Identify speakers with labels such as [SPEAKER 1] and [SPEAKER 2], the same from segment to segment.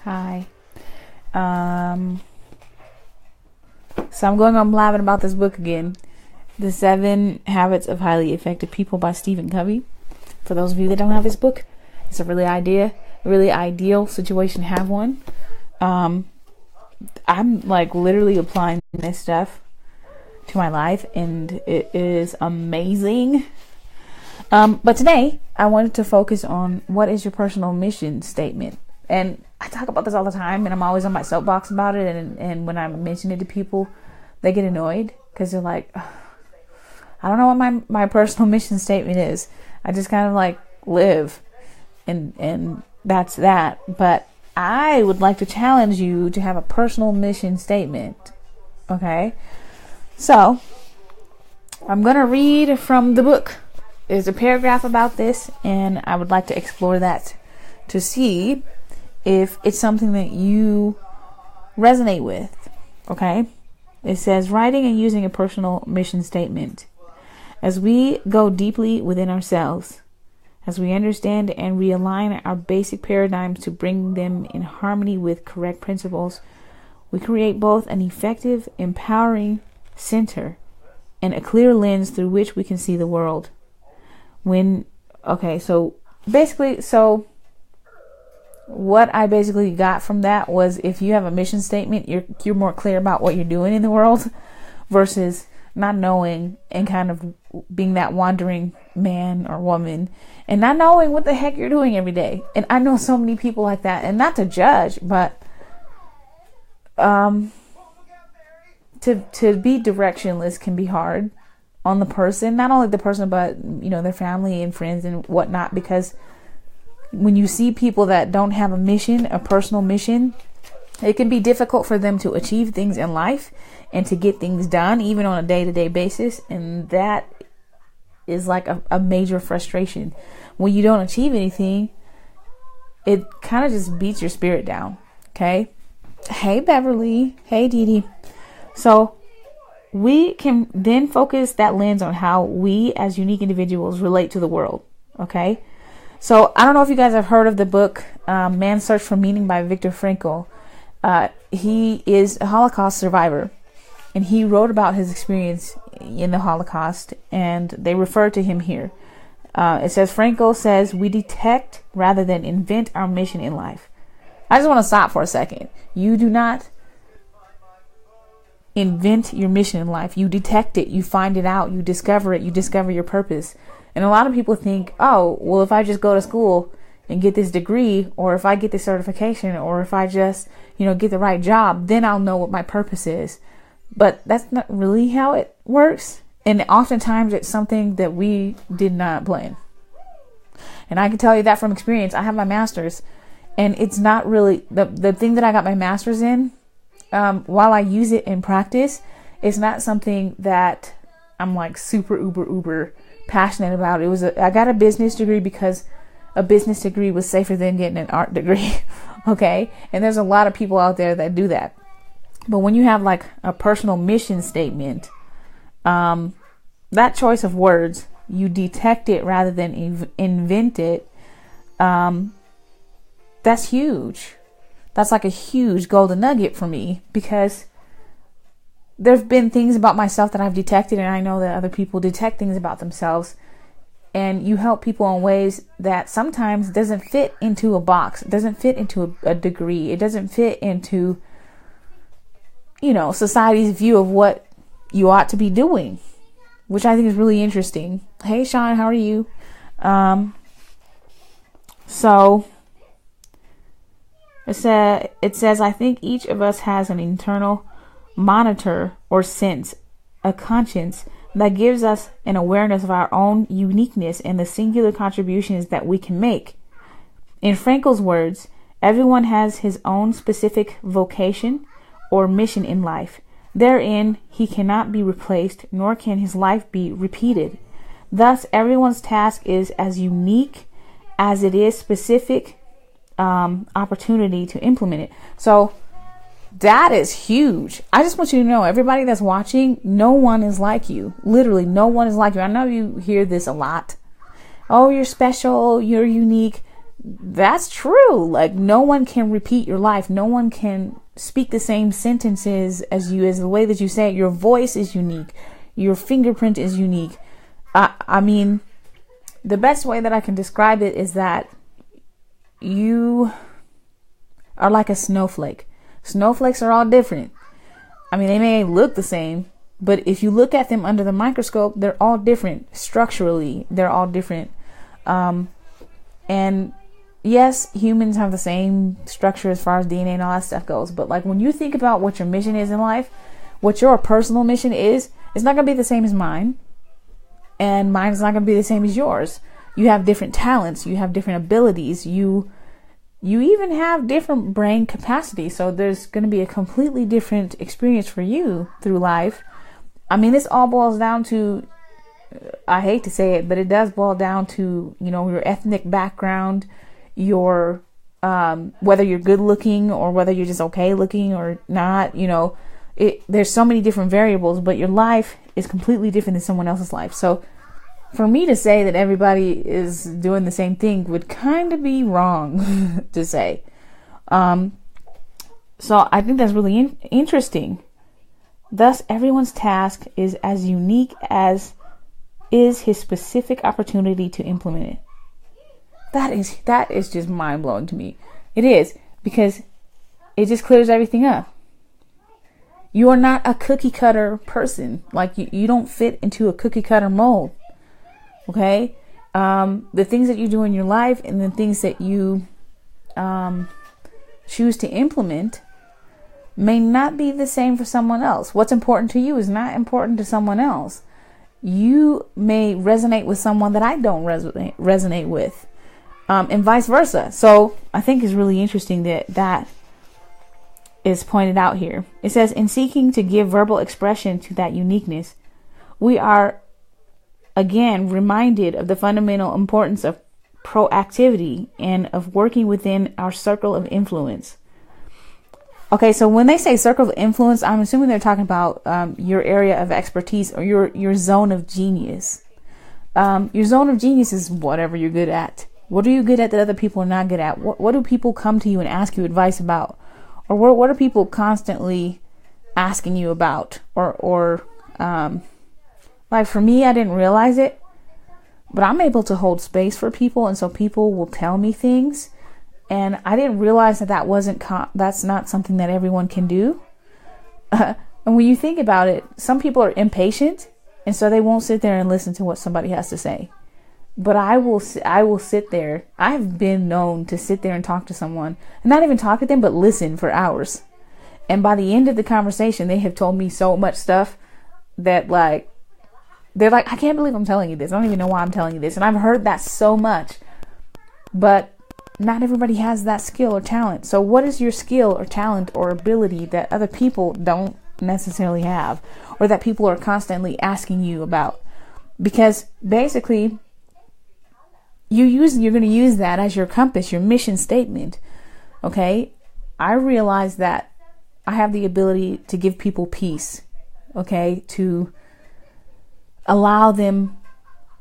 [SPEAKER 1] Hi. So I'm going on blabbing about this book again. The 7 Habits of Highly Effective People by Stephen Covey. For those of you that don't have this book, it's a really ideal situation to have one. I'm like literally applying this stuff to my life, and it is amazing. But today I wanted to focus on what is your personal mission statement. And I talk about this all the time, and I'm always on my soapbox about it. And when I mention it to people, they get annoyed because they're like, I don't know what my personal mission statement is. I just kind of like live, and that's that. But I would like to challenge you to have a personal mission statement. Okay? So, I'm going to read from the book. There's a paragraph about this, and I would like to explore that to see if it's something that you resonate with. Okay? It says, writing and using a personal mission statement. As we go deeply within ourselves, as we understand and realign our basic paradigms to bring them in harmony with correct principles, we create both an effective, empowering center and a clear lens through which we can see the world. What I basically got from that was, if you have a mission statement, you're more clear about what you're doing in the world versus not knowing and kind of being that wandering man or woman and not knowing what the heck you're doing every day. And I know so many people like that, and not to judge, but to be directionless can be hard on the person, not only the person, but their family and friends and whatnot, because when you see people that don't have a mission, a personal mission, it can be difficult for them to achieve things in life and to get things done, even on a day-to-day basis. And that is like a major frustration. When you don't achieve anything, it kind of just beats your spirit down. Okay? Hey, Beverly. Hey, Dee Dee. So we can then focus that lens on how we as unique individuals relate to the world. Okay? So I don't know if you guys have heard of the book Man's Search for Meaning by Viktor Frankl. He is a Holocaust survivor, and he wrote about his experience in the Holocaust, and they refer to him here. It says, Frankl says, we detect rather than invent our mission in life. I just want to stop for a second. You do not invent your mission in life. You detect it. You find it out. You discover it. You discover your purpose. And a lot of people think, oh, well, if I just go to school and get this degree, or if I get this certification, or if I just, get the right job, then I'll know what my purpose is. But that's not really how it works. And oftentimes it's something that we did not plan. And I can tell you that from experience. I have my master's, and it's not really the thing that I got my master's in. While I use it in practice, it's not something that I'm like super uber passionate about. I got a business degree because a business degree was safer than getting an art degree. Okay? And there's a lot of people out there that do that. But when you have like a personal mission statement, that choice of words, you detect it rather than invent it. That's huge. That's like a huge golden nugget for me, because there've been things about myself that I've detected, and I know that other people detect things about themselves, and you help people in ways that sometimes doesn't fit into a box. It doesn't fit into a degree. It doesn't fit into, society's view of what you ought to be doing, which I think is really interesting. Hey, Sean, how are you? So it says, I think each of us has an internal monitor or sense, a conscience that gives us an awareness of our own uniqueness and the singular contributions that we can make. In Frankl's words, everyone has his own specific vocation or mission in life. Therein, he cannot be replaced, nor can his life be repeated. Thus, everyone's task is as unique as it is specific opportunity to implement it. So that is huge. I just want you to know, everybody that's watching, no one is like you. Literally, no one is like you. I know you hear this a lot. Oh, you're special, you're unique. that's true. Like, no one can repeat your life. No one can speak the same sentences as you, as the way that you say it. Your voice is unique. Your fingerprint is unique. I mean, the best way that I can describe it is that you are like a snowflake. Snowflakes are all different. I mean, they may look the same, but if you look at them under the microscope, they're all different. Structurally, they're all different. And yes, humans have the same structure as far as DNA and all that stuff goes. But like, when you think about what your mission is in life, what your personal mission is, it's not going to be the same as mine. And mine is not going to be the same as yours. You have different talents. You have different abilities. You even have different brain capacity. So there's going to be a completely different experience for you through life. I mean, this all boils down to, I hate to say it, but it does boil down to, you know, your ethnic background, your, whether you're good looking or whether you're just okay looking or not, you know, there's so many different variables, but your life is completely different than someone else's life. So for me to say that everybody is doing the same thing would kind of be wrong to say. So I think that's really interesting. Thus, everyone's task is as unique as is his specific opportunity to implement it. That is just mind blowing to me. It is, because it just clears everything up. You are not a cookie cutter person. Like, you don't fit into a cookie cutter mold. Okay? The things that you do in your life and the things that you choose to implement may not be the same for someone else. What's important to you is not important to someone else. You may resonate with someone that I don't resonate with, and vice versa. So I think it's really interesting that is pointed out here. It says, in seeking to give verbal expression to that uniqueness, we are again reminded of the fundamental importance of proactivity and of working within our circle of influence. Okay, so when they say circle of influence, I'm assuming they're talking about your area of expertise or your zone of genius. Your zone of genius is whatever you're good at. What are you good at that other people are not good at? What do people come to you and ask you advice about? Or what are people constantly asking you about? Or like, for me, I didn't realize it, but I'm able to hold space for people, and so people will tell me things. And I didn't realize that that's not something that everyone can do. And when you think about it, some people are impatient, and so they won't sit there and listen to what somebody has to say. But I will sit there. I've been known to sit there and talk to someone, and not even talk to them, but listen for hours. And by the end of the conversation, they have told me so much stuff that, like, they're like, I can't believe I'm telling you this. I don't even know why I'm telling you this. And I've heard that so much. But not everybody has that skill or talent. So what is your skill or talent or ability that other people don't necessarily have, or that people are constantly asking you about? Because basically, you're going to use that as your compass, your mission statement. Okay? I realize that I have the ability to give people peace. Okay? To allow them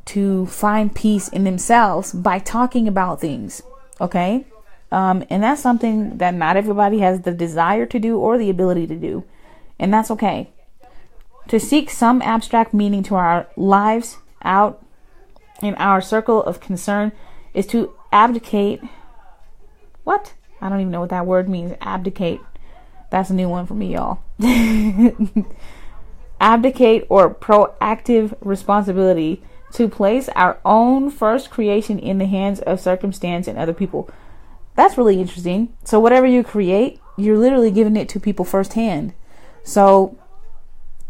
[SPEAKER 1] to find peace in themselves by talking about things. Okay? And that's something that not everybody has the desire to do or the ability to do. And that's okay. To seek some abstract meaning to our lives out in our circle of concern is to abdicate. What? I don't even know what that word means. Abdicate. That's a new one for me, y'all. Abdicate or proactive responsibility to place our own first creation in the hands of circumstance and other people. That's really interesting. So whatever you create, you're literally giving it to people firsthand. So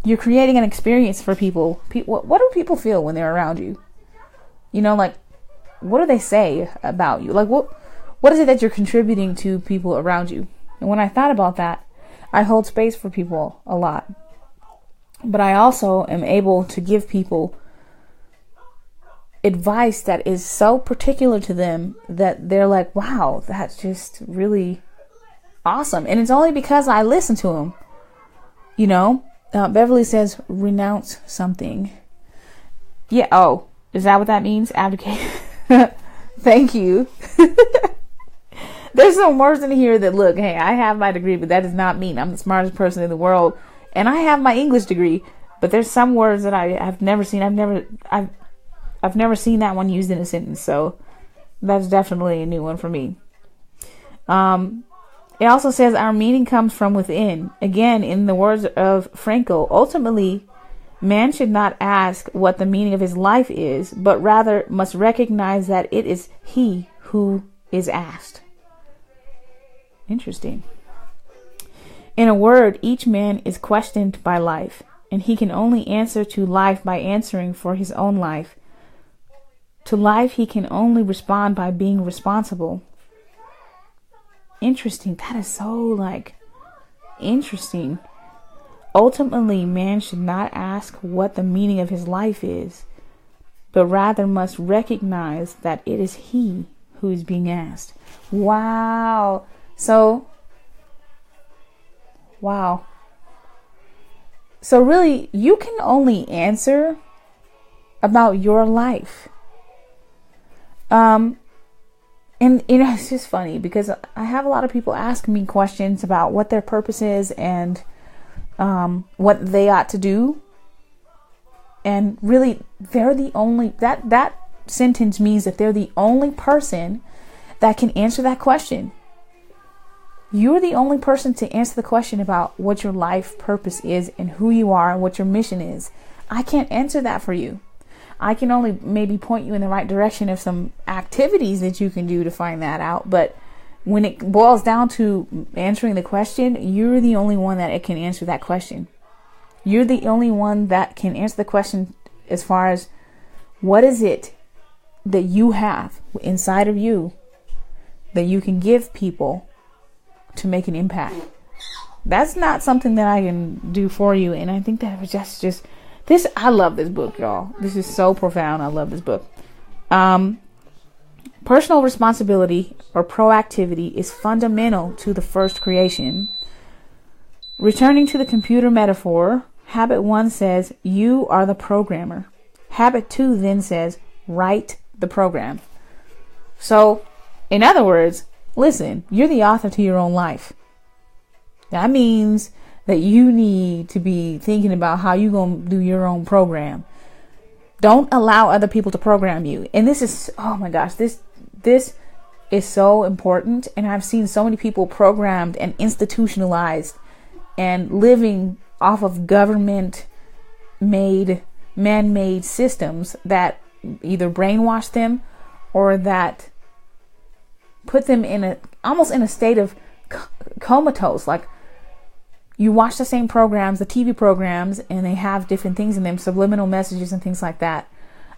[SPEAKER 1] you're creating an experience for people. What do people feel when they're around you? You know, like, what do they say about you? Like, what is it that you're contributing to people around you? And when I thought about that, I hold space for people a lot. But I also am able to give people advice that is so particular to them that they're like, wow, that's just really awesome. And it's only because I listen to them. You know, Beverly says, renounce something. Yeah. Oh, is that what that means? Abdicate. Thank you. There's some words in here that, look, hey, I have my degree, but that does not mean I'm the smartest person in the world. And I have my English degree, but there's some words that I've never seen. I've never seen that one used in a sentence. So that's definitely a new one for me. It also says our meaning comes from within. Again, in the words of Frankl, ultimately, man should not ask what the meaning of his life is, but rather must recognize that it is he who is asked. Interesting. In a word, each man is questioned by life, and he can only answer to life by answering for his own life. To life, he can only respond by being responsible. Interesting. That is so, interesting. Ultimately, man should not ask what the meaning of his life is, but rather must recognize that it is he who is being asked. Wow. Wow. So really, you can only answer about your life. And it's just funny because I have a lot of people ask me questions about what their purpose is and what they ought to do. And really, they're the only, that sentence means that they're the only person that can answer that question. You're the only person to answer the question about what your life purpose is and who you are and what your mission is. I can't answer that for you. I can only maybe point you in the right direction of some activities that you can do to find that out. But when it boils down to answering the question, you're the only one that can answer that question. You're the only one that can answer the question as far as what is it that you have inside of you that you can give people to make an impact. That's not something that I can do for you. And I think that it was just this. I love this book, y'all. This is so profound. I love this book. Personal responsibility or proactivity is fundamental to the first creation. Returning to the computer metaphor, habit 1 says, you are the programmer. Habit 2 then says, write the program. So, in other words, listen, you're the author to your own life. That means that you need to be thinking about how you're going to do your own program. Don't allow other people to program you. And this is, oh my gosh, this is so important. And I've seen so many people programmed and institutionalized and living off of government-made, man-made systems that either brainwash them or that put them in almost in a state of comatose. Like, you watch the same programs, the TV programs, and they have different things in them, subliminal messages and things like that.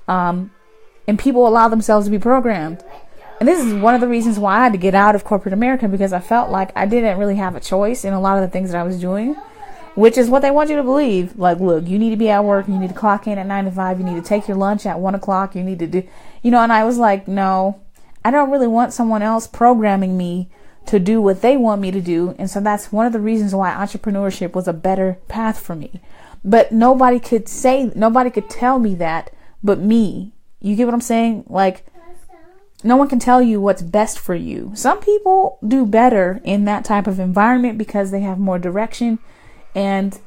[SPEAKER 1] And people allow themselves to be programmed. And this is one of the reasons why I had to get out of corporate America, because I felt like I didn't really have a choice in a lot of the things that I was doing, which is what they want you to believe. Like, look, you need to be at work, you need to clock in at 9 to 5, you need to take your lunch at 1 o'clock, you need to do, and I was like, no, I don't really want someone else programming me to do what they want me to do. And so that's one of the reasons why entrepreneurship was a better path for me. But nobody could tell me that but me. You get what I'm saying? Like, no one can tell you what's best for you. Some people do better in that type of environment because they have more direction, and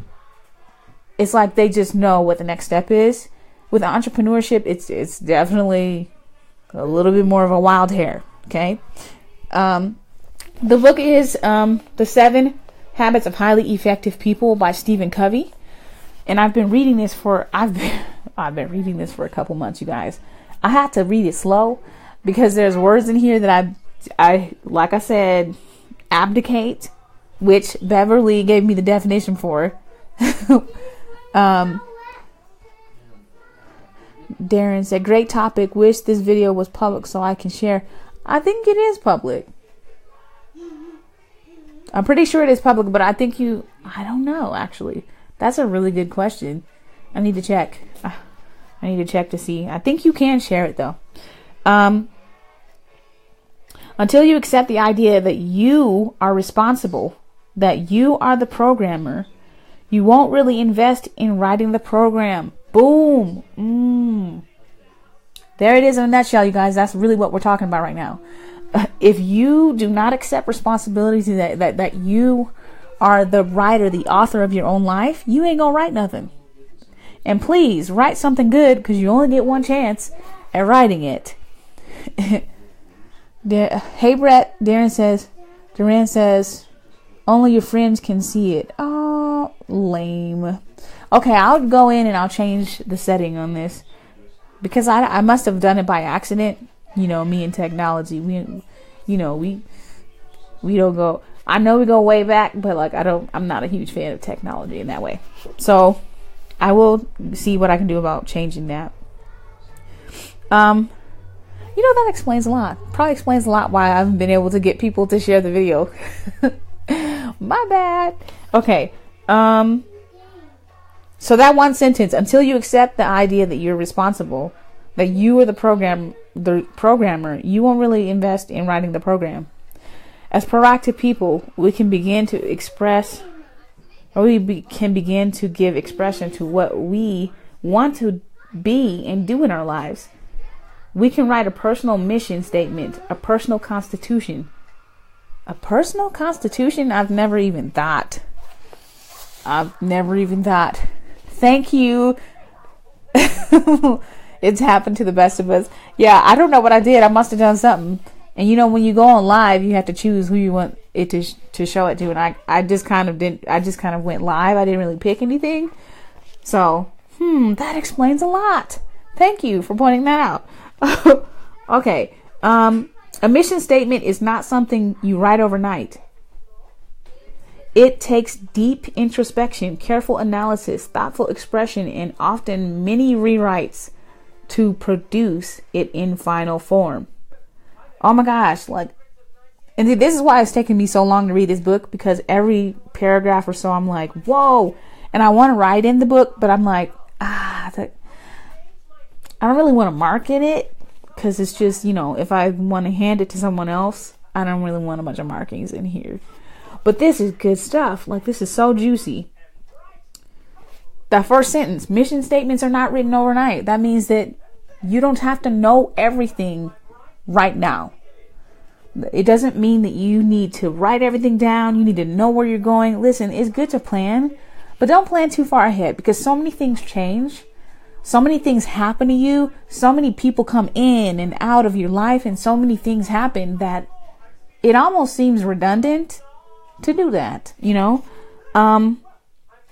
[SPEAKER 1] it's like they just know what the next step is. With entrepreneurship, it's definitely a little bit more of a wild hair. Okay. The book is The 7 Habits of Highly Effective People by Stephen Covey. And I've been reading this for a couple months, you guys. I had to read it slow because there's words in here that I like I said, abdicate, which Beverly gave me the definition for. Darren said, great topic. Wish this video was public so I can share. I think it is public. I'm pretty sure it is public, but I don't know, actually. That's a really good question. I need to check. I need to check to see. I think you can share it, though. Until you accept the idea that you are responsible, that you are the programmer, you won't really invest in writing the program. Boom. There it is in a nutshell, you guys. That's really what we're talking about right now. If you do not accept responsibilities that you are the writer, the author of your own life, you ain't gonna write nothing. And please write something good, because you only get one chance at writing it. Hey Brett, Duran says, only your friends can see it. Oh, lame. Okay, I'll go in and I'll change the setting on this, because I must have done it by accident. You know, me and technology, we don't go, I know we go way back, but like, I'm not a huge fan of technology in that way. So I will see what I can do about changing that. That explains a lot. Probably explains a lot why I haven't been able to get people to share the video. My bad. Okay. So that one sentence, until you accept the idea that you're responsible, that you are the programmer, you won't really invest in writing the program. As proactive people, we can begin to express, or can begin to give expression to what we want to be and do in our lives. We can write a personal mission statement, a personal constitution. A personal constitution? I've never even thought. Thank you. It's happened to the best of us. Yeah, I don't know what I did. I must have done something. And when you go on live, you have to choose who you want it to show it to. And I just kind of went live. I didn't really pick anything. So, that explains a lot. Thank you for pointing that out. Okay. A mission statement is not something you write overnight. It takes deep introspection, careful analysis, thoughtful expression, and often many rewrites to produce it in final form. Oh my gosh, and this is why it's taken me so long to read this book, because every paragraph or so I'm like, whoa, and I want to write in the book, but I'm like, I don't really want to market it, because it's just, if I want to hand it to someone else, I don't really want a bunch of markings in here. But this is good stuff. This is so juicy. That first sentence, mission statements are not written overnight. That means that you don't have to know everything right now. It doesn't mean that you need to write everything down. You need to know where you're going. Listen, it's good to plan, but don't plan too far ahead, because so many things change. So many things happen to you. So many people come in and out of your life, and so many things happen that it almost seems redundant to do that.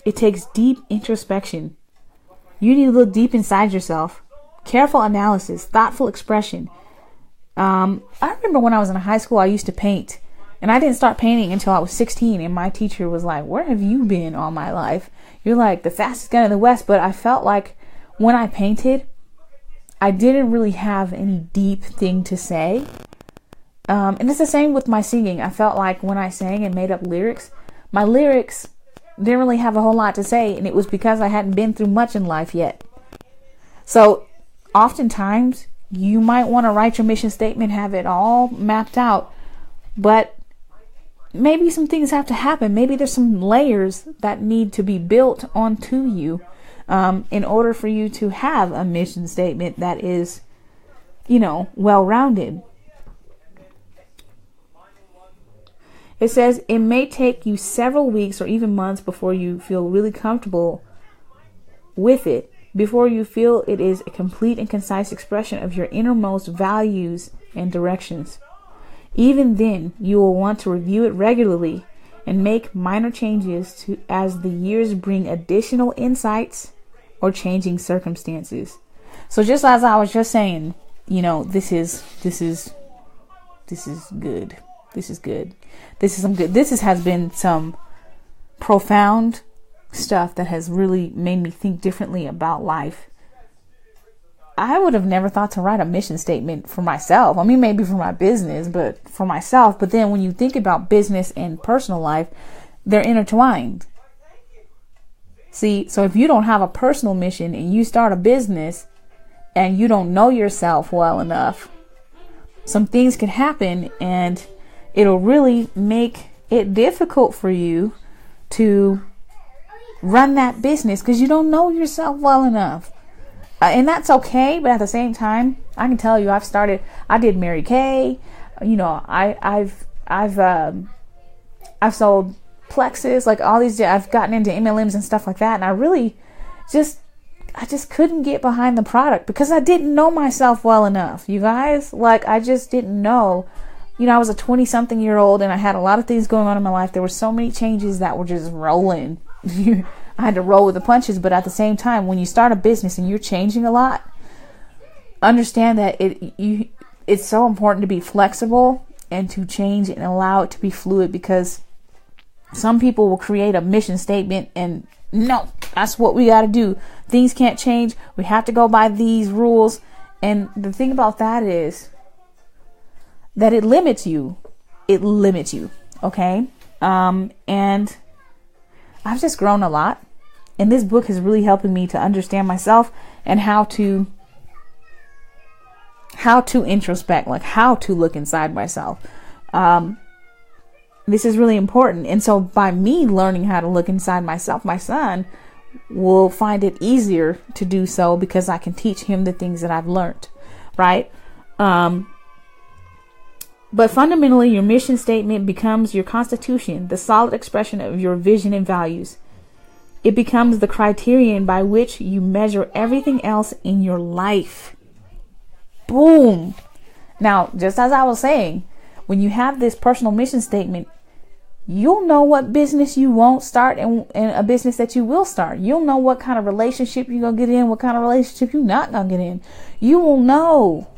[SPEAKER 1] It takes deep introspection. You need to look deep inside yourself. Careful analysis, thoughtful expression. I remember when I was in high school, I used to paint, and I didn't start painting until I was 16. And my teacher was like, "Where have you been all my life? You're like the fastest gun in the West." But I felt like when I painted, I didn't really have any deep thing to say. And it's the same with my singing. I felt like when I sang and made up lyrics, my lyrics didn't really have a whole lot to say. And it was because I hadn't been through much in life yet. So oftentimes you might want to write your mission statement, have it all mapped out, but maybe some things have to happen. Maybe there's some layers that need to be built onto you in order for you to have a mission statement that is, well-rounded. It says it may take you several weeks or even months before you feel really comfortable with it, before you feel it is a complete and concise expression of your innermost values and directions. Even then, you will want to review it regularly and make minor changes as the years bring additional insights or changing circumstances. So just as I was just saying, this is good. This is good. This has been some profound stuff that has really made me think differently about life. I would have never thought to write a mission statement for myself. I mean, maybe for my business, but for myself. But then when you think about business and personal life, they're intertwined. See, so if you don't have a personal mission and you start a business and you don't know yourself well enough, some things can happen and it'll really make it difficult for you to run that business because you don't know yourself well enough. And that's okay. But at the same time, I can tell you, I did Mary Kay. You know, I've sold Plexus, like all these, I've gotten into MLMs and stuff like that. And I just couldn't get behind the product because I didn't know myself well enough. You guys, like, I just didn't know. You know, I was a 20-something-year-old and I had a lot of things going on in my life. There were so many changes that were just rolling. I had to roll with the punches. But at the same time, when you start a business and you're changing a lot, understand that it's so important to be flexible and to change and allow it to be fluid, because some people will create a mission statement and no, that's what we got to do. Things can't change. We have to go by these rules. And the thing about that is that it limits you. It limits you. Okay. And I've just grown a lot. And this book is really helping me to understand myself and how to introspect, like how to look inside myself. This is really important. And so by me learning how to look inside myself, my son will find it easier to do so because I can teach him the things that I've learned. Right. But fundamentally, your mission statement becomes your constitution, the solid expression of your vision and values. It becomes the criterion by which you measure everything else in your life. Boom. Now, just as I was saying, when you have this personal mission statement, you'll know what business you won't start and a business that you will start. You'll know what kind of relationship you're going to get in, what kind of relationship you're not going to get in. You will know.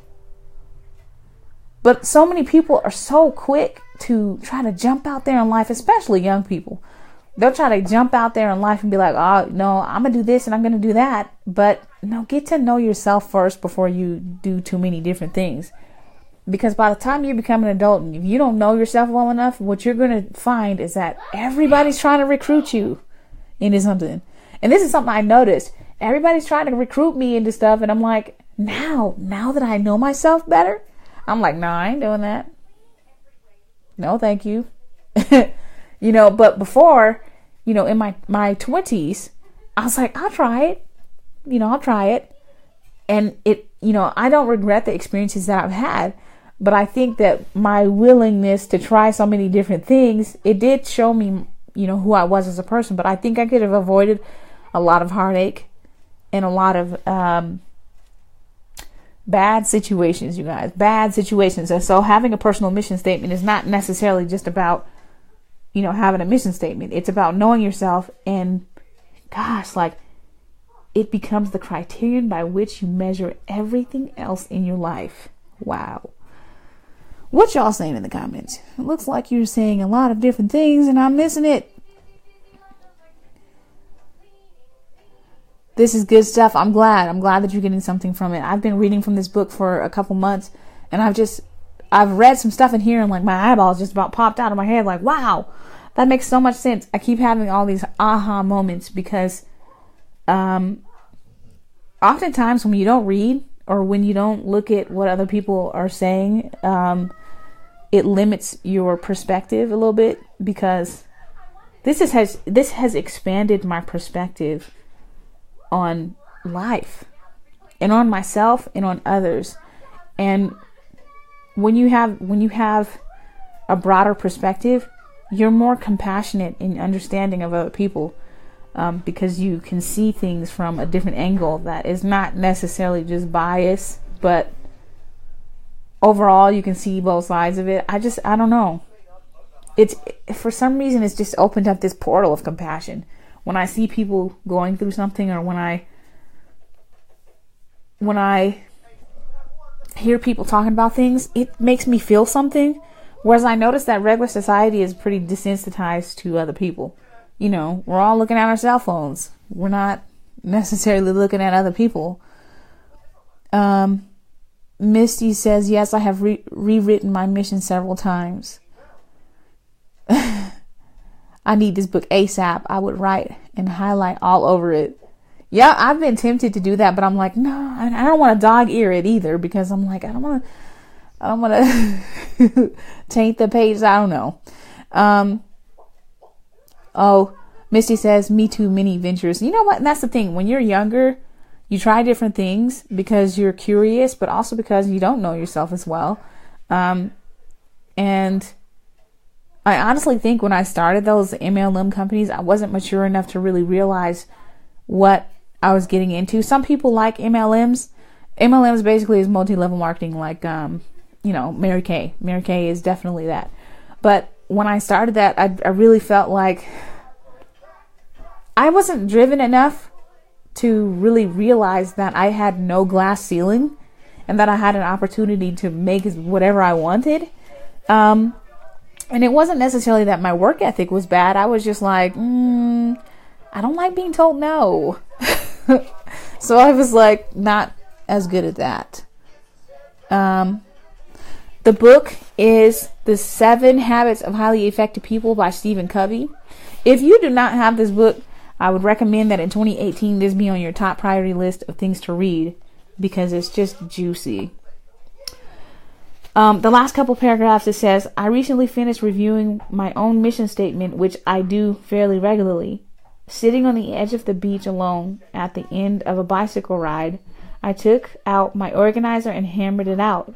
[SPEAKER 1] But so many people are so quick to try to jump out there in life, especially young people. They'll try to jump out there in life and be like, oh, no, I'm going to do this and I'm going to do that. But no, get to know yourself first before you do too many different things. Because by the time you become an adult and if you don't know yourself well enough, what you're going to find is that everybody's trying to recruit you into something. And this is something I noticed. Everybody's trying to recruit me into stuff. And I'm like, now that I know myself better, I'm like, no, I ain't doing that. No, thank you. You know, but before, you know, in my 20s, I was like, I'll try it. You know, I'll try it. And it, you know, I don't regret the experiences that I've had. But I think that my willingness to try so many different things, it did show me, you know, who I was as a person. But I think I could have avoided a lot of heartache and a lot of bad situations, you guys. Bad situations. And so having a personal mission statement is not necessarily just about, you know, having a mission statement. It's about knowing yourself. And gosh, like, it becomes the criterion by which you measure everything else in your life. Wow. What y'all saying in the comments? It looks like you're saying a lot of different things and I'm missing it. This is good stuff. I'm glad that you're getting something from it. I've been reading from this book for a couple months and I've read some stuff in here and like my eyeballs just about popped out of my head. Like, wow, that makes so much sense. I keep having all these aha moments because oftentimes when you don't read or when you don't look at what other people are saying, it limits your perspective a little bit, because this has expanded my perspective on life and on myself and on others. And when you have a broader perspective, you're more compassionate in understanding of other people. Because you can see things from a different angle that is not necessarily just bias, but overall you can see both sides of it. I don't know. It's, for some reason, it's just opened up this portal of compassion. When I see people going through something, or when I hear people talking about things, it makes me feel something. Whereas I notice that regular society is pretty desensitized to other people. You know, we're all looking at our cell phones. We're not necessarily looking at other people. Misty says, yes, I have rewritten my mission several times. I need this book ASAP. I would write and highlight all over it. Yeah, I've been tempted to do that, but I'm like, no, I don't want to dog ear it either, because I'm like, I don't want to taint the page. I don't know. Oh, Misty says, me too, many ventures. You know what? And that's the thing. When you're younger, You try different things because you're curious, but also because you don't know yourself as well. And I honestly think when I started those MLM companies, I wasn't mature enough to really realize what I was getting into. Some people like MLMs. MLMs basically is multi-level marketing, like, Mary Kay. Mary Kay is definitely that. But when I started that, I really felt like I wasn't driven enough to really realize that I had no glass ceiling and that I had an opportunity to make whatever I wanted. And it wasn't necessarily that my work ethic was bad. I was just like, I don't like being told no. So I was like, not as good at that. The book is The 7 Habits of Highly Effective People by Stephen Covey. If you do not have this book, I would recommend that in 2018, this be on your top priority list of things to read because it's just juicy. The last couple paragraphs, it says, I recently finished reviewing my own mission statement, which I do fairly regularly. Sitting on the edge of the beach alone at the end of a bicycle ride, I took out my organizer and hammered it out.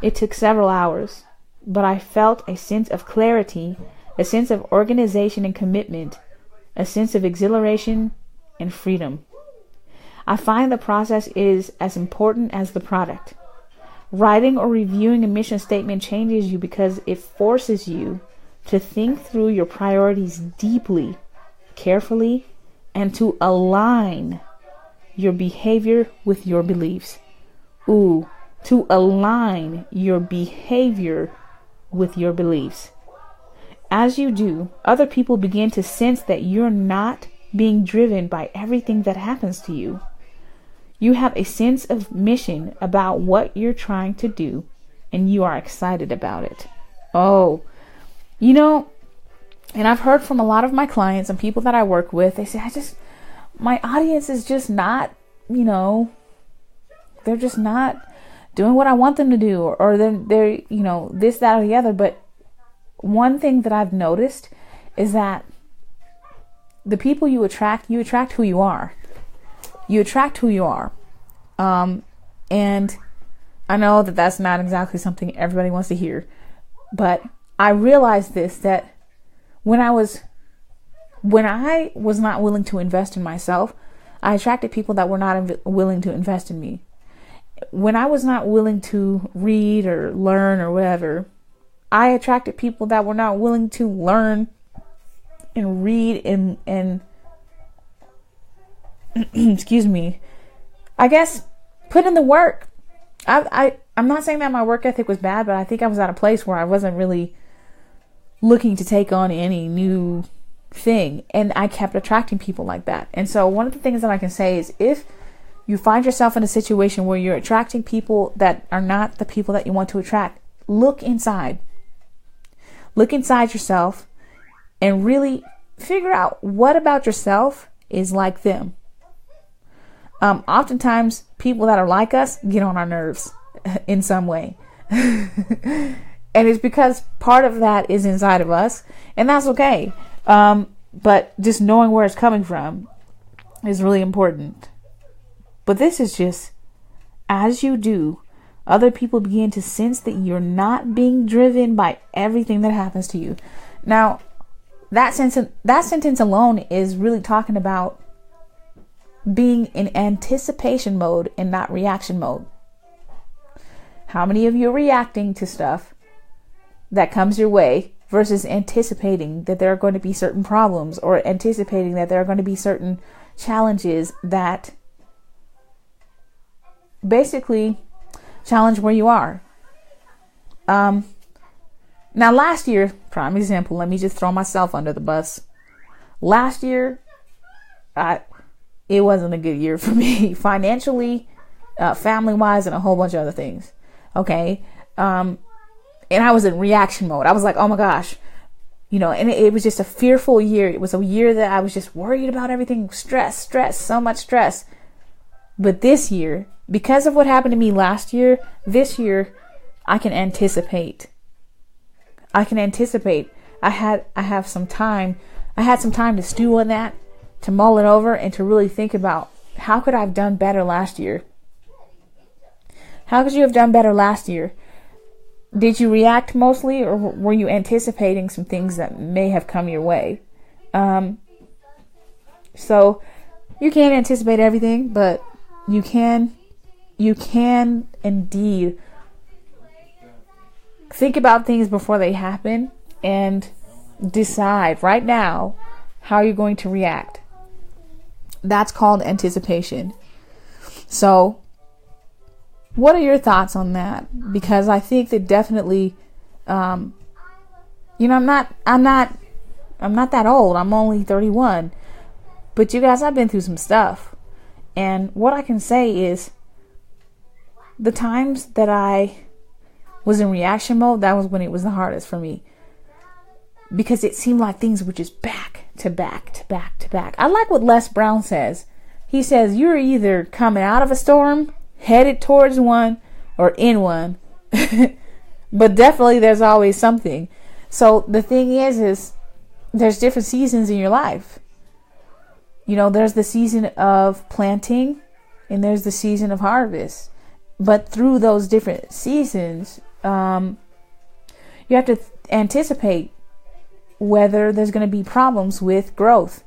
[SPEAKER 1] It took several hours, but I felt a sense of clarity, a sense of organization and commitment, a sense of exhilaration and freedom. I find the process is as important as the product. Writing or reviewing a mission statement changes you because it forces you to think through your priorities deeply, carefully, and to align your behavior with your beliefs. To align your behavior with your beliefs. As you do, other people begin to sense that you're not being driven by everything that happens to you. You have a sense of mission about what you're trying to do, and you are excited about it. And I've heard from a lot of my clients and people that I work with, they say, my audience is just not, they're just not doing what I want them to do, or they're, this, that, or the other. But one thing that I've noticed is that the people you attract who you are. You attract who you are. And I know that that's not exactly something everybody wants to hear, but I realized this, that when I was not willing to invest in myself, I attracted people that were not willing to invest in me. When I was not willing to read or learn or whatever, I attracted people that were not willing to learn and read and excuse me, I guess put in the work. I'm not saying that my work ethic was bad, but I think I was at a place where I wasn't really looking to take on any new thing, and I kept attracting people like that. And so one of the things that I can say is, if you find yourself in a situation where you're attracting people that are not the people that you want to attract, look inside yourself and really figure out what about yourself is like them. Oftentimes people that are like us get on our nerves in some way. And it's because part of that is inside of us, and that's okay. But just knowing where it's coming from is really important. But this is just, as you do, other people begin to sense that you're not being driven by everything that happens to you. Now, that sentence alone is really talking about being in anticipation mode and not reaction mode. How many of you are reacting to stuff that comes your way versus anticipating that there are going to be certain problems, or anticipating that there are going to be certain challenges that basically challenge where you are? Now, last year, prime example, let me just throw myself under the bus. Last year, it wasn't a good year for me financially, family-wise, and a whole bunch of other things. Okay. And I was in reaction mode. I was like, oh my gosh, and it was just a fearful year. It was a year that I was just worried about everything. Stress, so much stress. But this year, because of what happened to me last year, this year, I can anticipate. I have some time. I had some time to stew on that, to mull it over, and to really think about how could I have done better last year? How could you have done better last year? Did you react mostly, or were you anticipating some things that may have come your way? So you can't anticipate everything, but you can indeed think about things before they happen and decide right now how you're going to react. That's called anticipation. So what are your thoughts on that? Because I think that definitely, I'm not that old. I'm only 31. But you guys, I've been through some stuff. And what I can say is the times that I was in reaction mode, that was when it was the hardest for me. Because it seemed like things were just back to back to back to back. I like what Les Brown says. He says, you're either coming out of a storm, headed towards one, or in one. But definitely there's always something. So the thing is there's different seasons in your life. There's the season of planting and there's the season of harvest. But through those different seasons, you have to anticipate whether there's going to be problems with growth.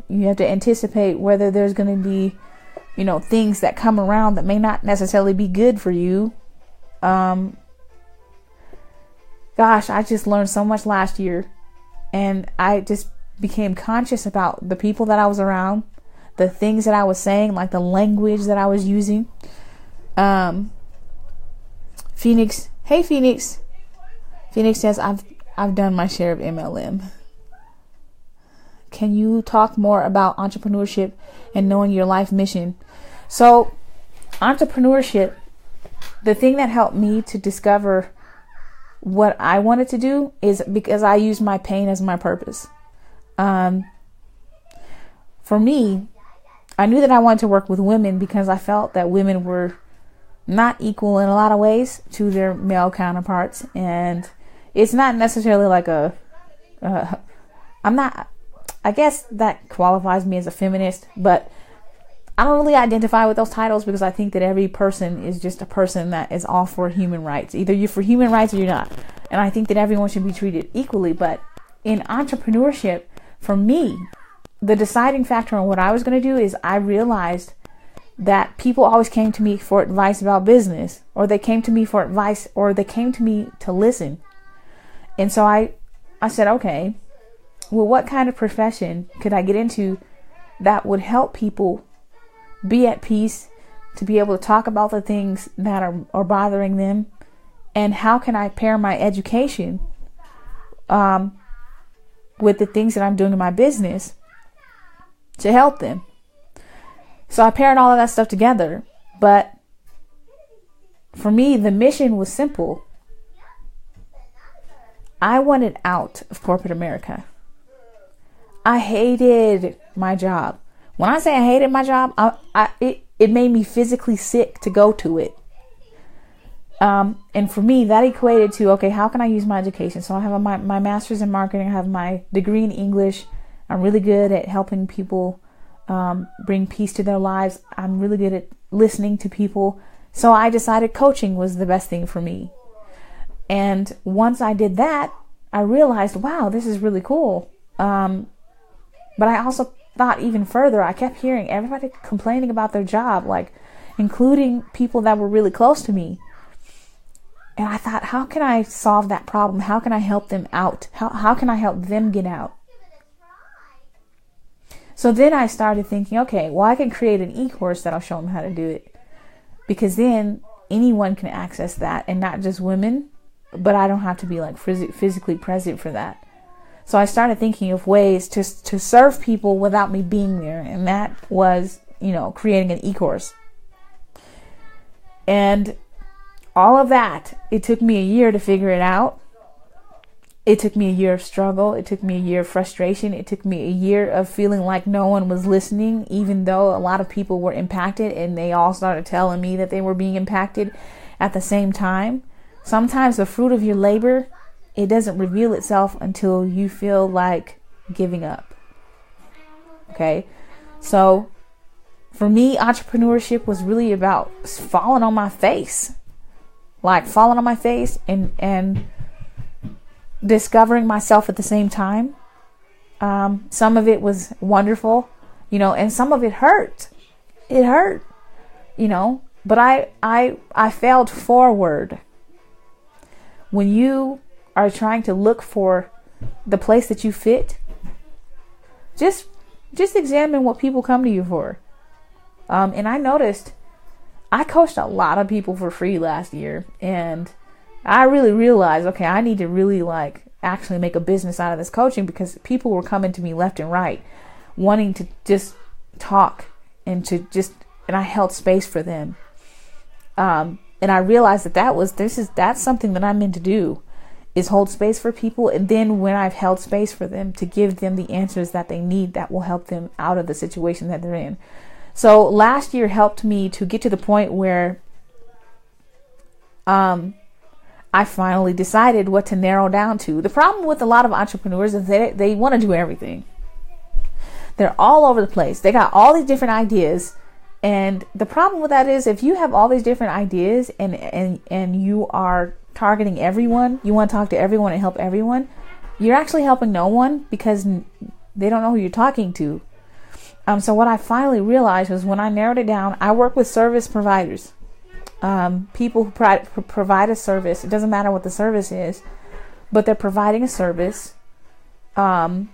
[SPEAKER 1] You have to anticipate whether there's going to be, things that come around that may not necessarily be good for you. Gosh, I just learned so much last year, and I just became conscious about the people that I was around, the things that I was saying, like the language that I was using. Phoenix, hey Phoenix. Phoenix says, I've done my share of MLM. Can you talk more about entrepreneurship and knowing your life mission? So, entrepreneurship, the thing that helped me to discover what I wanted to do is because I used my pain as my purpose. For me, I knew that I wanted to work with women because I felt that women were not equal in a lot of ways to their male counterparts. And it's not necessarily like I guess that qualifies me as a feminist, but I don't really identify with those titles because I think that every person is just a person that is all for human rights. Either you're for human rights or you're not. And I think that everyone should be treated equally. But in entrepreneurship, for me, the deciding factor on what I was going to do is I realized that people always came to me for advice about business, or they came to me for advice, or they came to me to listen. And so I said, okay, well, what kind of profession could I get into that would help people be at peace, to be able to talk about the things that are bothering them, and how can I pair my education with the things that I'm doing in my business to help them. So I paired all of that stuff together. But for me, the mission was simple. I wanted out of corporate America. I hated my job. When I say I hated my job, it made me physically sick to go to it. And for me, that equated to, okay, how can I use my education? So I have my master's in marketing. I have my degree in English. I'm really good at helping people bring peace to their lives. I'm really good at listening to people. So I decided coaching was the best thing for me. And once I did that, I realized, wow, this is really cool. But I also thought even further. I kept hearing everybody complaining about their job, like including people that were really close to me. And I thought, how can I solve that problem? How can I help them out? How can I help them get out? So then I started thinking, okay, well, I can create an e-course that'll show them how to do it. Because then anyone can access that, and not just women, but I don't have to be like physically present for that. So I started thinking of ways to serve people without me being there. And that was, creating an e-course. And all of that, it took me a year to figure it out. It took me a year of struggle. It took me a year of frustration. It took me a year of feeling like no one was listening, even though a lot of people were impacted and they all started telling me that they were being impacted at the same time. Sometimes the fruit of your labor, it doesn't reveal itself until you feel like giving up. Okay? So For me, entrepreneurship was really about falling on my face, like falling on my face and discovering myself at the same time. Some of it was wonderful, and some of it hurt. It hurt, but I failed forward. When you are trying to look for the place that you fit, just examine what people come to you for. And I noticed I coached a lot of people for free last year, and I really realized, okay, I need to really actually make a business out of this coaching, because people were coming to me left and right wanting to just talk and I held space for them. And I realized that's something that I'm meant to do, is hold space for people. And then when I've held space for them, to give them the answers that they need that will help them out of the situation that they're in. So last year helped me to get to the point where I finally decided what to narrow down to. The problem with a lot of entrepreneurs is they want to do everything. They're all over the place. They got all these different ideas. And the problem with that is, if you have all these different ideas and you are targeting everyone, you want to talk to everyone and help everyone, you're actually helping no one, because they don't know who you're talking to. So what I finally realized was, when I narrowed it down, I work with service providers, people who provide a service. It doesn't matter what the service is, but they're providing a service. And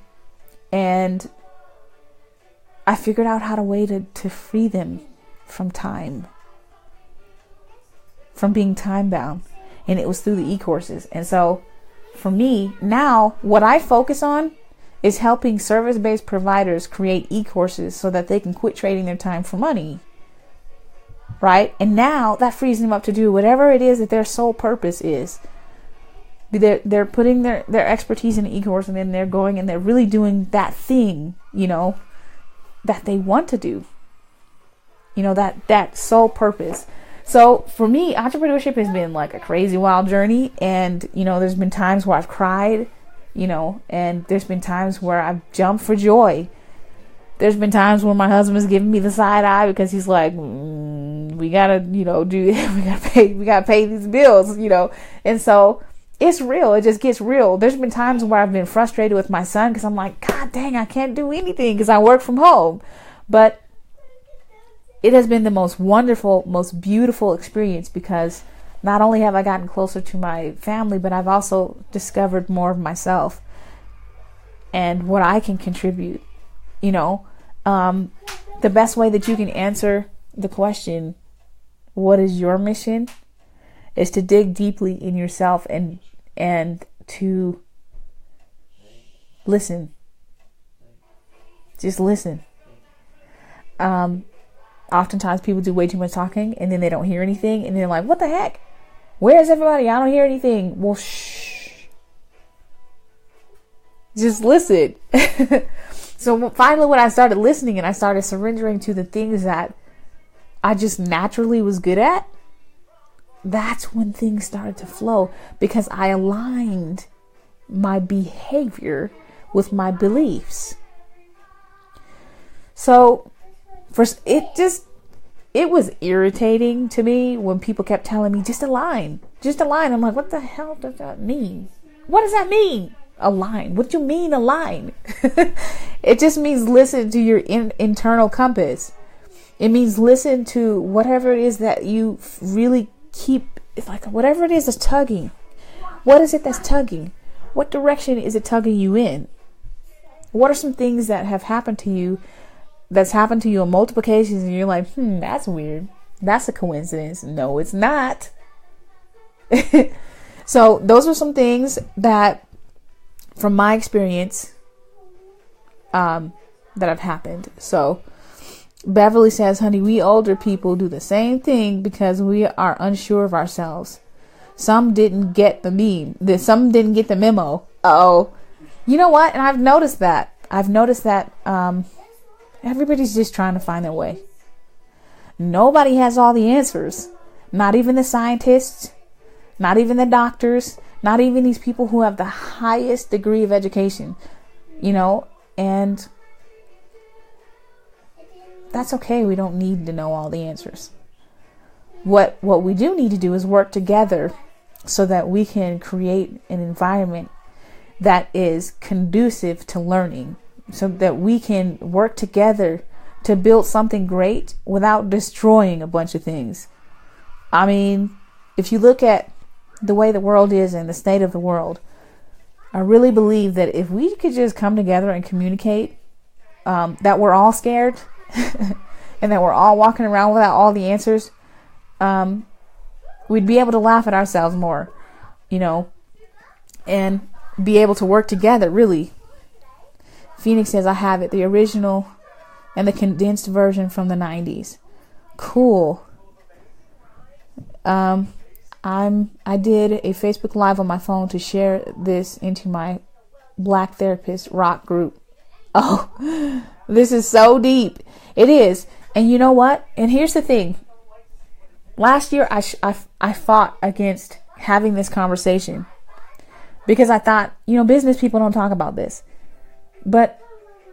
[SPEAKER 1] I figured out how to free them from time, from being time bound. And it was through the e-courses. And so for me now, what I focus on is helping service-based providers create e-courses so that they can quit trading their time for money. Right? And now that frees them up to do whatever it is that their sole purpose is. They're putting their expertise in the e-course, and then they're going and they're really doing that thing, that they want to do. That sole purpose. So for me, entrepreneurship has been like a crazy wild journey. And, there's been times where I've cried, and there's been times where I've jumped for joy. There's been times when my husband's giving me the side eye, because he's like, we gotta, we gotta pay these bills, And so it's real. It just gets real. There's been times where I've been frustrated with my son, because I'm like, God dang, I can't do anything because I work from home. But it has been the most wonderful, most beautiful experience, because not only have I gotten closer to my family, but I've also discovered more of myself and what I can contribute. The best way that you can answer the question, what is your mission, is to dig deeply in yourself and to listen. Just listen. Oftentimes people do way too much talking, and then they don't hear anything, and they're like, what the heck? Where's everybody? I don't hear anything. Well, shh. Just listen. So finally, when I started listening and I started surrendering to the things that I just naturally was good at, that's when things started to flow, because I aligned my behavior with my beliefs. So first, it was irritating to me when people kept telling me, just align. I'm like, what the hell does that mean? What does that mean? Align. What do you mean align? It just means listen to your internal compass. It means listen to whatever it is that you really keep. It's like whatever it is that's tugging. What is it that's tugging? What direction is it tugging you in? What are some things that have happened to you, that's happened to you on multiple occasions, and you're like, that's weird. That's a coincidence. No, it's not. So those are some things that, from my experience, that have happened. So Beverly says, honey, we older people do the same thing because we are unsure of ourselves. Some didn't get the meme. Some didn't get the memo. Oh, you know what? And I've noticed that. Everybody's just trying to find their way. Nobody has all the answers. Not even the scientists, not even the doctors, not even these people who have the highest degree of education, and that's okay. We don't need to know all the answers. What we do need to do is work together so that we can create an environment that is conducive to learning, so that we can work together to build something great without destroying a bunch of things. I mean, if you look at the way the world is and the state of the world, I really believe that if we could just come together and communicate, that we're all scared and that we're all walking around without all the answers, we'd be able to laugh at ourselves more, and be able to work together, really. Phoenix says, I have it, the original and the condensed version from the 90s. Cool. I did a Facebook Live on my phone to share this into my Black Therapist rock group. Oh, this is so deep. It is. And you know what? And here's the thing. Last year, I fought against having this conversation because I thought, business people don't talk about this. But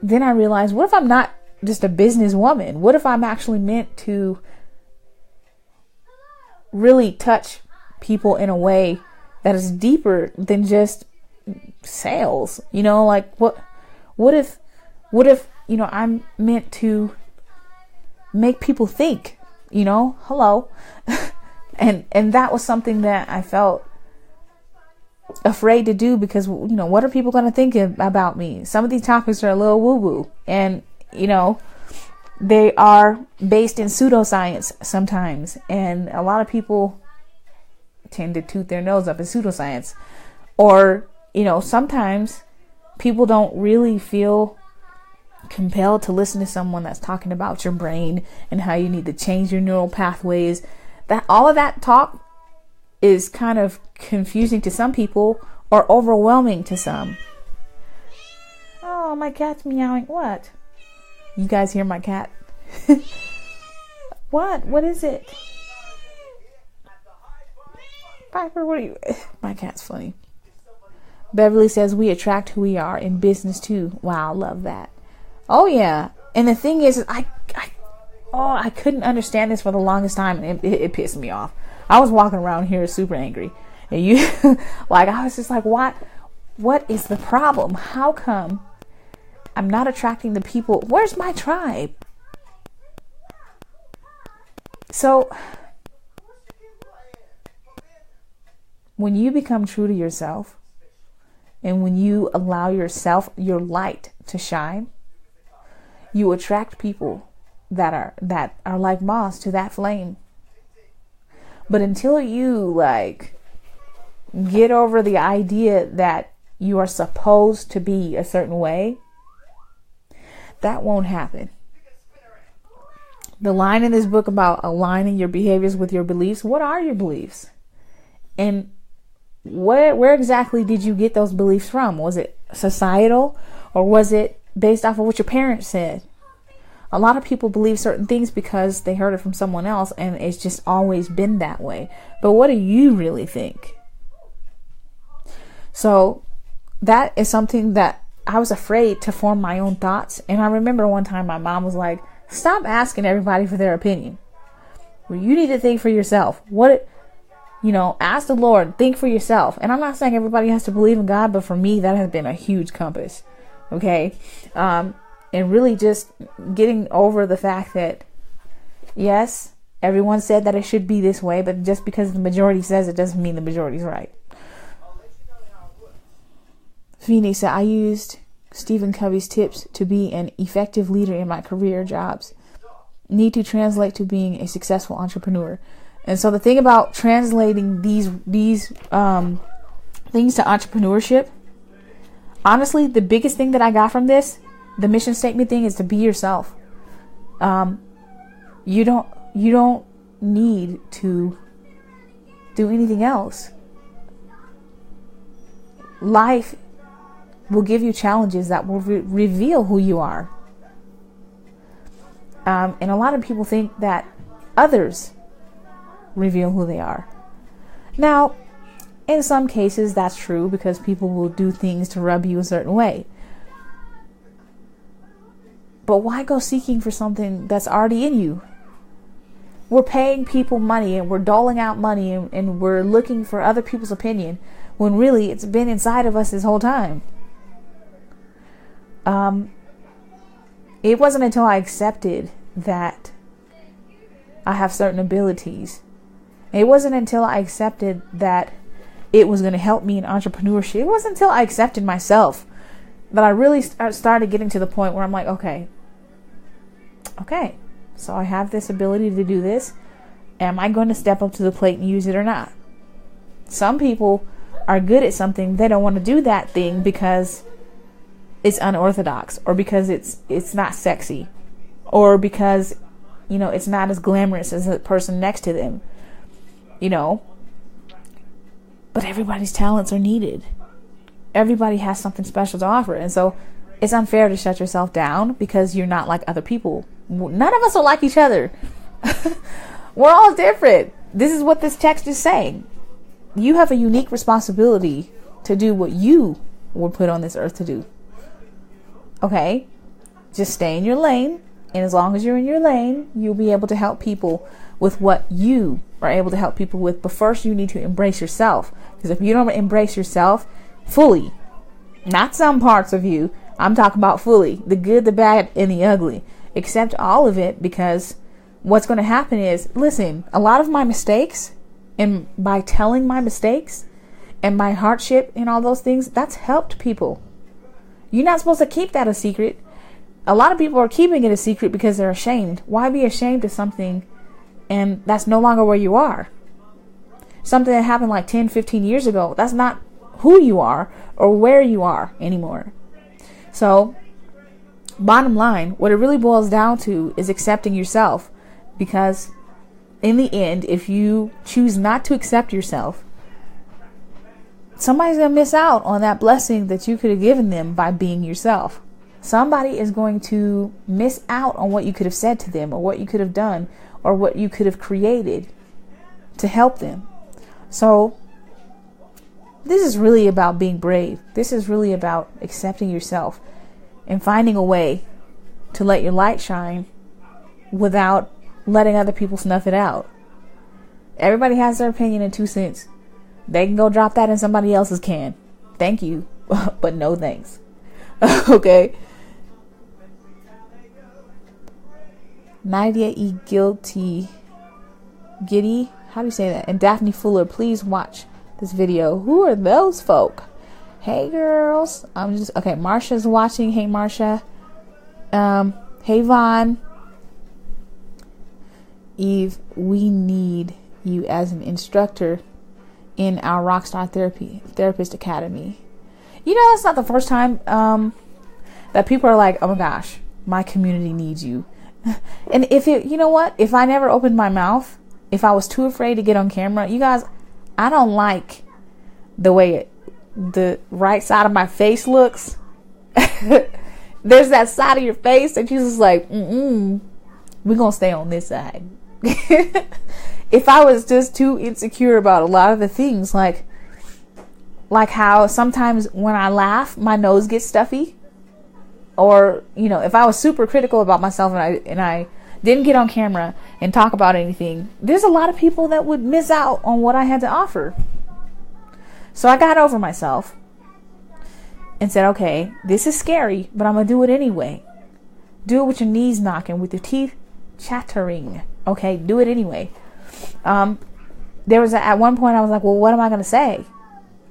[SPEAKER 1] then I realized, what if I'm not just a business woman? What if I'm actually meant to really touch people in a way that is deeper than just sales? What if I'm meant to make people think, hello. and that was something that I felt afraid to do because, what are people going to think about me? Some of these topics are a little woo-woo, and, they are based in pseudoscience sometimes. And a lot of people tend to toot their nose up at pseudoscience. Or, sometimes people don't really feel compelled to listen to someone that's talking about your brain and how you need to change your neural pathways. That all of that talk is kind of confusing to some people or overwhelming to some. Oh, my cat's meowing. What? You guys hear my cat? What is it? Piper, what are you? My cat's funny. Beverly says, we attract who we are in business too. Wow, love that. Oh yeah. And the thing is, I couldn't understand this for the longest time, and it pissed me off. I was walking around here super angry, and I was just like, what is the problem? How come I'm not attracting the people? Where's my tribe? So when you become true to yourself, and when you allow yourself, your light to shine, you attract people that are like moths to that flame. But until you get over the idea that you are supposed to be a certain way, that won't happen. The line in this book about aligning your behaviors with your beliefs, what are your beliefs? And where exactly did you get those beliefs from? Was it societal, or was it based off of what your parents said? A lot of people believe certain things because they heard it from someone else, and it's just always been that way. But what do you really think? So that is something that I was afraid to form my own thoughts. And I remember one time my mom was like, stop asking everybody for their opinion. Well, you need to think for yourself. Ask the Lord, think for yourself. And I'm not saying everybody has to believe in God, but for me, that has been a huge compass. Okay. And really just getting over the fact that, yes, everyone said that it should be this way, but just because the majority says it doesn't mean the majority's right. Phoenix said, I used Stephen Covey's tips to be an effective leader in my career jobs. Need to translate to being a successful entrepreneur. And so the thing about translating these things to entrepreneurship, honestly, the biggest thing that I got from this, the mission statement thing, is to be yourself. You don't need to do anything else. Life will give you challenges that will reveal who you are. And a lot of people think that others reveal who they are. Now, in some cases, that's true because people will do things to rub you a certain way. But why go seeking for something that's already in you? We're paying people money and we're doling out money and we're looking for other people's opinion when really it's been inside of us this whole time. It wasn't until I accepted that I have certain abilities. It wasn't until I accepted that it was going to help me in entrepreneurship. It wasn't until I accepted myself that I really started getting to the point where I'm like, okay, so I have this ability to do this. Am I going to step up to the plate and use it or not? Some people are good at something. They don't want to do that thing because it's unorthodox, or because it's not sexy, or because, it's not as glamorous as the person next to them, But everybody's talents are needed. Everybody has something special to offer. And so it's unfair to shut yourself down because you're not like other people. None of us are like each other. We're all different. This is what this text is saying. You have a unique responsibility to do what you were put on this earth to do. Okay? Just stay in your lane. And as long as you're in your lane, you'll be able to help people with what you are able to help people with. But first, you need to embrace yourself. Because if you don't embrace yourself fully, not some parts of you, I'm talking about fully, the good, the bad, and the ugly. Accept all of it, because what's going to happen is, listen, a lot of my mistakes, and by telling my mistakes and my hardship and all those things, that's helped people. You're not supposed to keep that a secret. A lot of people are keeping it a secret because they're ashamed. Why be ashamed of something and that's no longer where you are? Something that happened like 10, 15 years ago, that's not who you are or where you are anymore. So, bottom line, what it really boils down to is accepting yourself. Because in the end, if you choose not to accept yourself, somebody's going to miss out on that blessing that you could have given them by being yourself. Somebody is going to miss out on what you could have said to them, or what you could have done, or what you could have created to help them. So this is really about being brave. This is really about accepting yourself and finding a way to let your light shine without letting other people snuff it out. Everybody has their opinion and 2 cents. They can go drop that in somebody else's can. Thank you, but no thanks. Okay. Nadia E. Giddy, how do you say that? And Daphne Fuller, please watch this video. Who are those folk? Hey girls. Okay, Marsha's watching. Hey Marsha. Hey Vaughn. Eve, we need you as an instructor in our Rockstar Therapist Academy. That's not the first time that people are like, oh my gosh, my community needs you. And if I never opened my mouth, if I was too afraid to get on camera, you guys, I don't like the way the right side of my face looks. There's that side of your face that you're just like, we're gonna stay on this side. If I was just too insecure about a lot of the things, like how sometimes when I laugh, my nose gets stuffy. Or, if I was super critical about myself and I didn't get on camera and talk about anything, there's a lot of people that would miss out on what I had to offer. So I got over myself and said, okay, this is scary, but I'm going to do it anyway. Do it with your knees knocking, with your teeth chattering. Okay, do it anyway. There was at one point I was like, well, what am I going to say?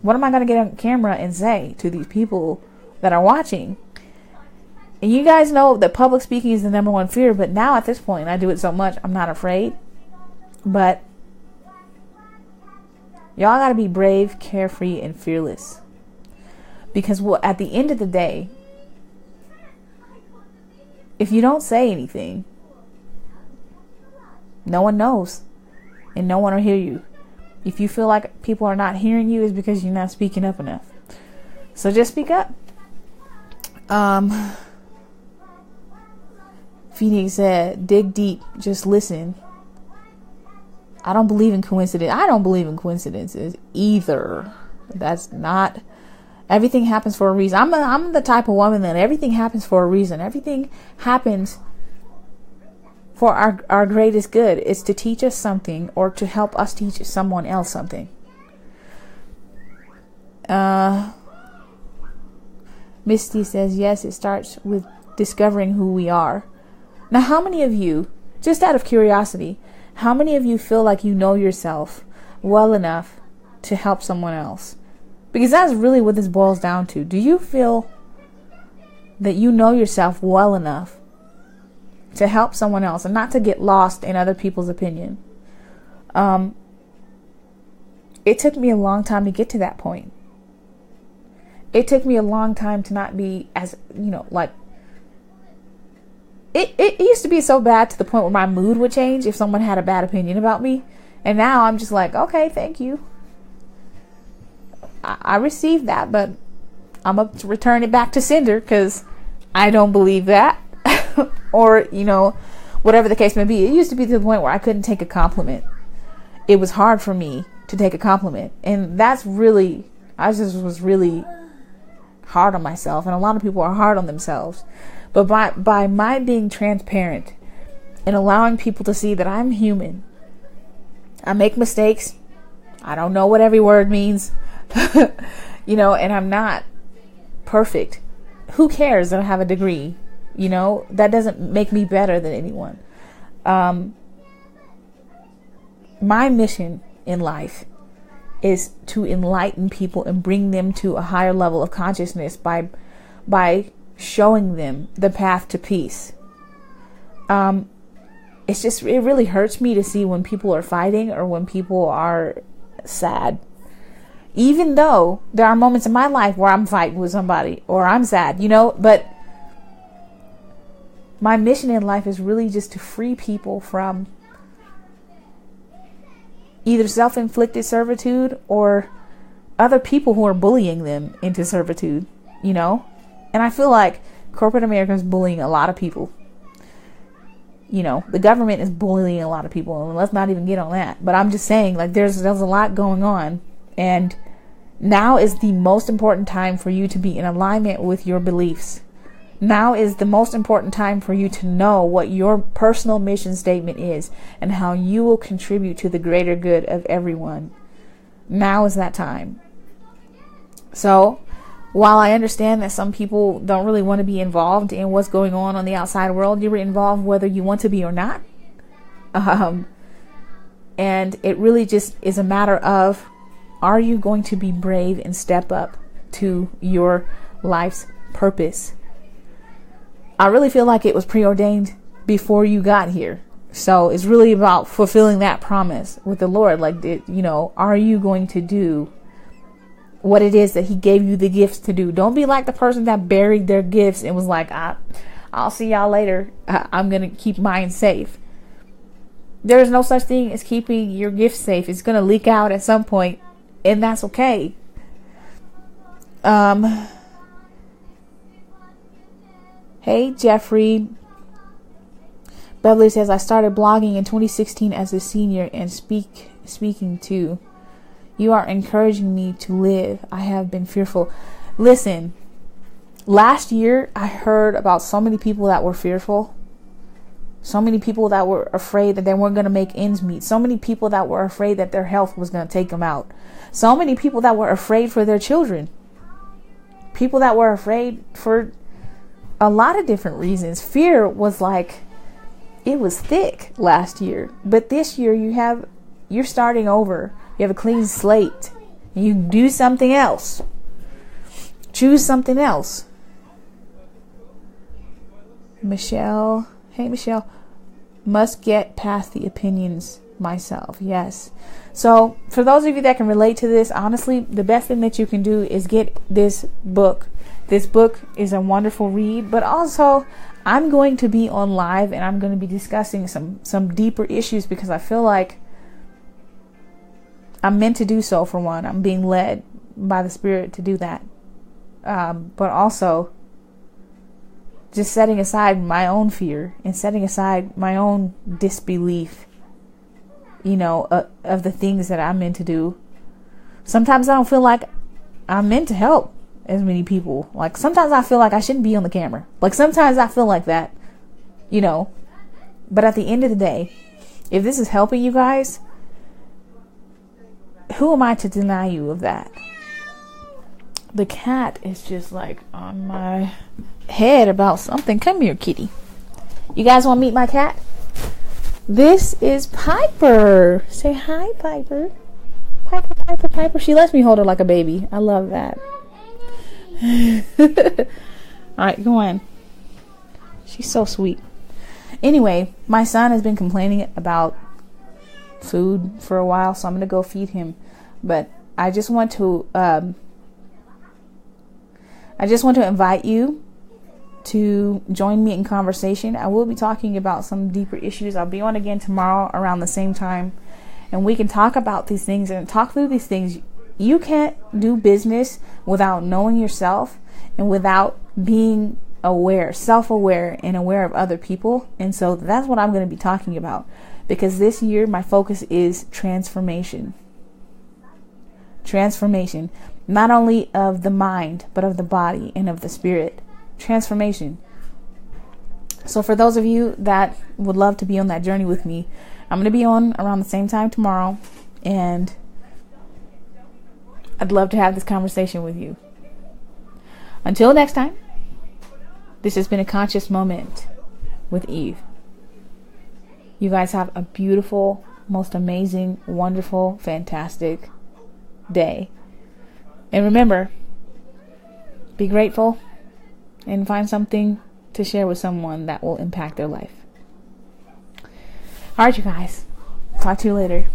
[SPEAKER 1] What am I going to get on camera and say to these people that are watching? And you guys know that public speaking is the number one fear, but now at this point, I do it so much, I'm not afraid. But y'all got to be brave, carefree, and fearless. Because at the end of the day, if you don't say anything, no one knows. And no one will hear you. If you feel like people are not hearing you, it's because you're not speaking up enough. So just speak up. Phoenix said, dig deep, just listen. I don't believe in coincidence. I don't believe in coincidences either. That's not Everything happens for a reason. I'm the type of woman that everything happens for a reason. Everything happens for our greatest good. It's to teach us something or to help us teach someone else something. Misty says, yes, it starts with discovering who we are. Now, how many of you, just out of curiosity, how many of you feel like you know yourself well enough to help someone else? Because that's really what this boils down to. Do you feel that you know yourself well enough to help someone else and not to get lost in other people's opinion? It took me a long time to get to that point. It took me a long time to not be as, like, it used to be so bad to the point where my mood would change if someone had a bad opinion about me. And now I'm just like, okay, thank you. I received that, but I'm going to return it back to sender because I don't believe that. Or, whatever the case may be. It used to be to the point where I couldn't take a compliment. It was hard for me to take a compliment. And I just was really hard on myself. And a lot of people are hard on themselves. But by my being transparent and allowing people to see that I'm human, I make mistakes. I don't know what every word means. And I'm not perfect. Who cares that I have a degree? That doesn't make me better than anyone. My mission in life is to enlighten people and bring them to a higher level of consciousness by showing them the path to peace. It really hurts me to see when people are fighting or when people are sad. Even though there are moments in my life where I'm fighting with somebody or I'm sad, but my mission in life is really just to free people from either self-inflicted servitude or other people who are bullying them into servitude, And I feel like corporate America is bullying a lot of people. The government is bullying a lot of people, and let's not even get on that. But I'm just saying, like, there's a lot going on, and now is the most important time for you to be in alignment with your beliefs. Now is the most important time for you to know what your personal mission statement is and how you will contribute to the greater good of everyone. Now is that time. So, while I understand that some people don't really want to be involved in what's going on the outside world, you're involved whether you want to be or not. And it really just is a matter of, are you going to be brave and step up to your life's purpose? I really feel like it was preordained before you got here. So it's really about fulfilling that promise with the Lord. Like, are you going to do what it is that he gave you the gifts to do? Don't be like the person that buried their gifts and was like, I'll see y'all later. I'm going to keep mine safe. There's no such thing as keeping your gifts safe. It's going to leak out at some point, and that's okay. Hey, Jeffrey. Beverly says, I started blogging in 2016 as a senior and speaking too. You are encouraging me to live. I have been fearful. Listen, last year I heard about so many people that were fearful. So many people that were afraid that they weren't going to make ends meet. So many people that were afraid that their health was going to take them out. So many people that were afraid for their children. People that were afraid for a lot of different reasons. Fear was like, it was thick last year. But this year you're starting over. You have a clean slate. You do something else. Choose something else. Michelle. Hey, Michelle. Must get past the opinions myself. Yes. So for those of you that can relate to this, honestly, the best thing that you can do is get this book. This book is a wonderful read, but also I'm going to be on live and I'm going to be discussing some deeper issues because I feel like I'm meant to do so. For one, I'm being led by the Spirit to do that. But also just setting aside my own fear and setting aside my own disbelief, of the things that I'm meant to do. Sometimes I don't feel like I'm meant to help. as many people. Like, sometimes I feel like I shouldn't be on the camera. Like, sometimes I feel like that, you know. But at the end of the day, if this is helping you guys, who am I to deny you of that? The cat is just like on my head about something. Come here, kitty. You guys want to meet my cat? This is Piper. Say hi, Piper. Piper, Piper, Piper. She lets me hold her like a baby. I love that. All right, go on. She's so sweet. Anyway, my son has been complaining about food for a while, so I'm going to go feed him. But I just want to invite you to join me in conversation. I will be talking about some deeper issues. I'll be on again tomorrow around the same time, and we can talk about these things and talk through these things. You can't do business without knowing yourself and without being aware, self-aware, and aware of other people. And so that's what I'm going to be talking about, because this year my focus is transformation. Transformation, not only of the mind, but of the body and of the spirit. Transformation. So for those of you that would love to be on that journey with me, I'm going to be on around the same time tomorrow, and I'd love to have this conversation with you. Until next time, this has been a conscious moment with Eve. You guys have a beautiful, most amazing, wonderful, fantastic day. And remember, be grateful and find something to share with someone that will impact their life. All right, you guys. Talk to you later.